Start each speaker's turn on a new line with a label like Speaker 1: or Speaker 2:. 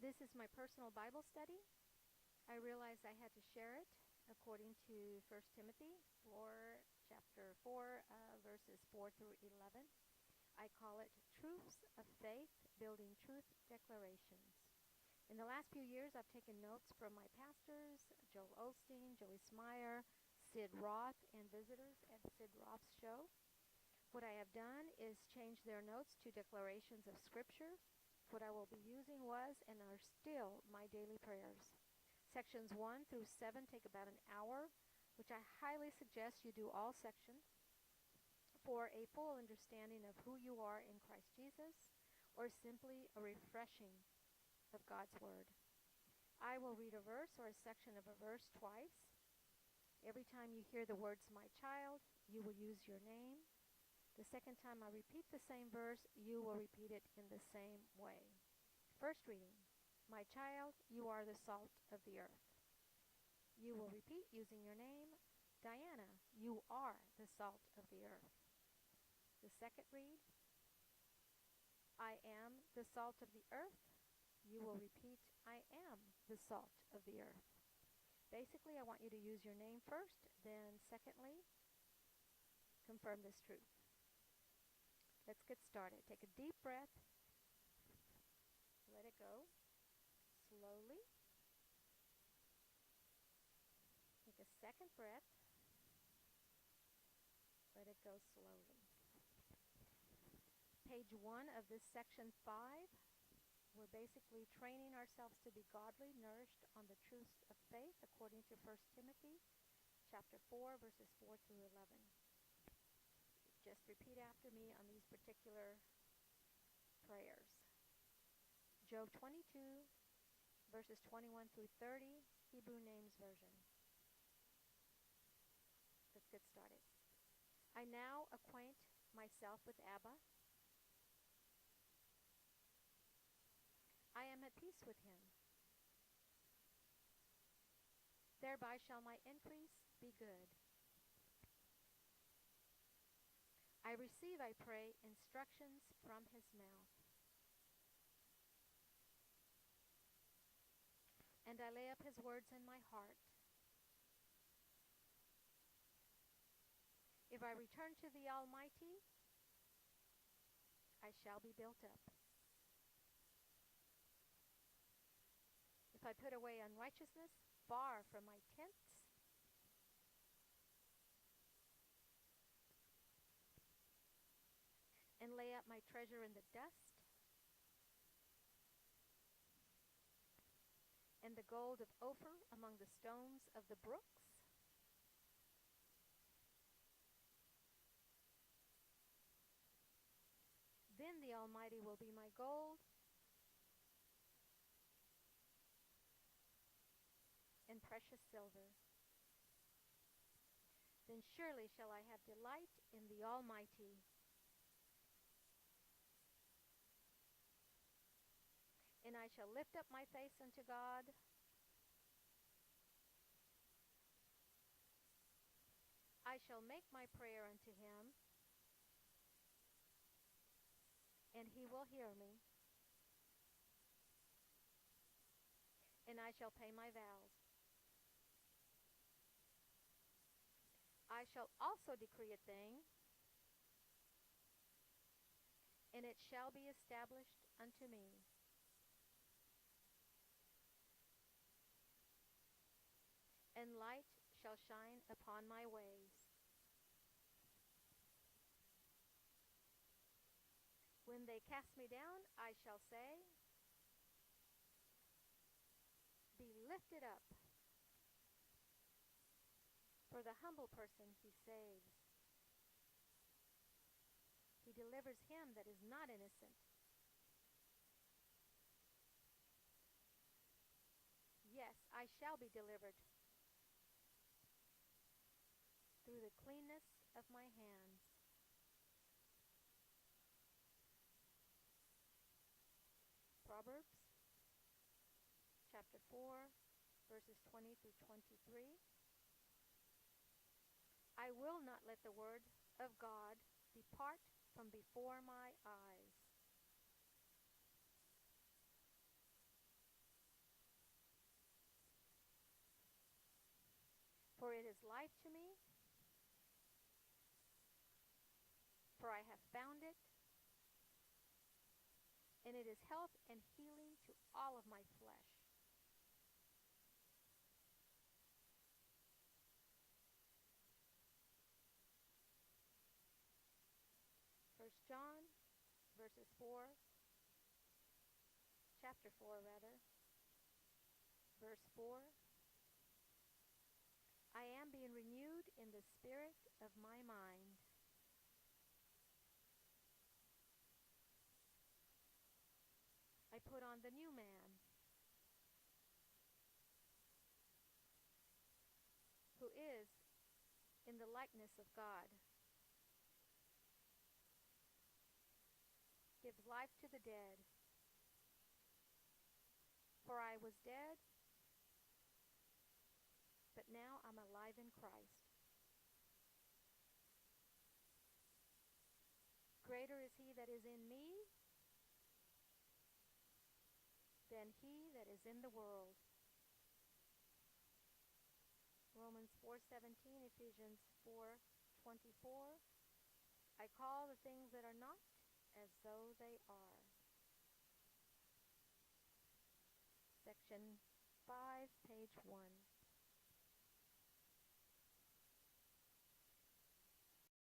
Speaker 1: This is my personal Bible study. I realized I had to share it according to 1 Timothy 4, chapter 4, verses 4 through 11. I call it Truths of Faith, Building Truth Declarations. In the last few years, I've taken notes from my pastors, Joel Osteen, Joey Smyer, Sid Roth, and visitors at Sid Roth's show. What I have done is change their notes to declarations of Scripture. What I will be using was and are still my daily prayers. Sections 1 through 7 take about an hour, which I highly suggest you do all sections for a full understanding of who you are in Christ Jesus, or simply a refreshing of God's Word. I will read a verse or a section of a verse twice. Every time you hear the words, "my child," you will use your name. The second time I repeat the same verse, you will repeat it in the same way. First reading, "My child, you are the salt of the earth." You will repeat using your name, "Diana, you are the salt of the earth." The second read, "I am the salt of the earth." You will repeat, "I am the salt of the earth." Basically, I want you to use your name first, then secondly, confirm this truth. Let's get started. Take a deep breath. Let it go. Slowly. Take a second breath. Let it go slowly. Page 1 of this section 5. We're basically training ourselves to be godly, nourished on the truths of faith according to 1 Timothy chapter 4, verses 4 through 11. Just repeat after me on these particular prayers. Job 22, verses 21 through 30, Hebrew Names Version. Let's get started. I now acquaint myself with Abba. I am at peace with him. Thereby shall my increase be good. I receive, I pray, instructions from his mouth. And I lay up his words in my heart. If I return to the Almighty, I shall be built up. If I put away unrighteousness far from my tents, and lay up my treasure in the dust, and the gold of Ophir among the stones of the brooks, then the Almighty will be my gold and precious silver. Then surely shall I have delight in the Almighty. And I shall lift up my face unto God. I shall make my prayer unto him, and he will hear me. And I shall pay my vows. I shall also decree a thing, and it shall be established unto me. And light shall shine upon my ways. When they cast me down, I shall say, be lifted up. For the humble person he saves. He delivers him that is not innocent. Yes, I shall be delivered through the cleanness of my hands. Proverbs chapter 4, verses 20 through 23. I will not let the word of God depart from before my eyes. it is life to me, for I have found it, and it is health and healing to all of my flesh. First John, verses 4, chapter 4 rather, verse 4. I am being renewed in the spirit of my mind. I put on the new man, who is in the likeness of God, gives life to the dead. For I was dead, but now I'm alive in Christ. Greater is he that is in me than he that is in the world. Romans 4:17, Ephesians 4:24. I call the things that are not as though they are. Section 5, page 1.